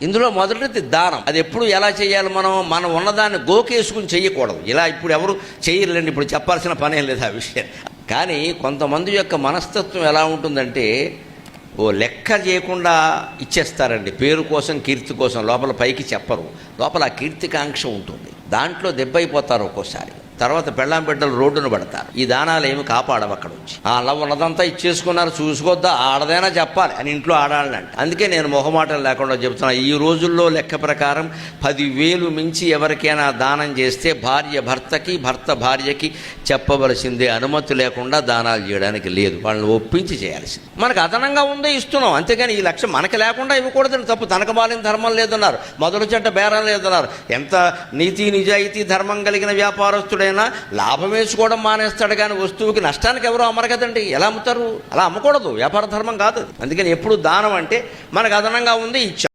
ఇందులో మొదటిది దానం. అది ఎప్పుడు ఎలా చేయాలి? మనం ఉన్నదాన్ని గోకేసుకుని చెయ్యకూడదు. ఇలా ఇప్పుడు ఎవరు చేయలేండి, ఇప్పుడు చెప్పాల్సిన పనేం లేదు ఆ విషయం. కానీ కొంతమంది యొక్క మనస్తత్వం ఎలా ఉంటుందంటే లెక్క చేయకుండా ఇచ్చేస్తారండి. పేరు కోసం, కీర్తి కోసం. లోపల పైకి చెప్పరు, లోపల ఆ కీర్తికాంక్ష ఉంటుంది. దాంట్లో దెబ్బైపోతారు ఒక్కోసారి. తర్వాత పెళ్ళాం బిడ్డలు రోడ్డును పడతారు. ఈ దానాలు ఏమి కాపాడవు. అక్కడ వచ్చి అలా ఉన్నదంతా ఇచ్చేసుకున్నారు, చూసుకోద్దా, ఆడదైనా చెప్పాలి అని ఇంట్లో ఆడాలంటే. అందుకే నేను మొహమాటం లేకుండా చెబుతున్నా, ఈ రోజుల్లో లెక్క ప్రకారం 10,000 మించి ఎవరికైనా దానం చేస్తే భార్య భర్తకి, భర్త భార్యకి చెప్పవలసిందే. అనుమతి లేకుండా దానాలు చేయడానికి లేదు, వాళ్ళని ఒప్పించి చేయాల్సింది. మనకు అదనంగా ఉందే ఇస్తున్నాం, అంతేగాని ఈ లక్ష్యం మనకు లేకుండా ఇవ్వకూడదని తప్పు. తనకు బాలిన ధర్మం లేదన్నారు, మొదలు చెడ్డ బేరం లేదన్నారు. ఎంత నీతి నిజాయితీ ధర్మం కలిగిన వ్యాపారస్తుడైనా లాభం వేసుకోవడం మానేస్తాడు, కానీ వస్తువుకి నష్టానికి ఎవరు అమ్మరు కదండి. ఎలా అమ్ముతారు? అలా అమ్మకూడదు, వ్యాపార ధర్మం కాదు. అందుకని ఎప్పుడు దానం అంటే మనకు అదనంగా ఉంది ఇచ్చాం.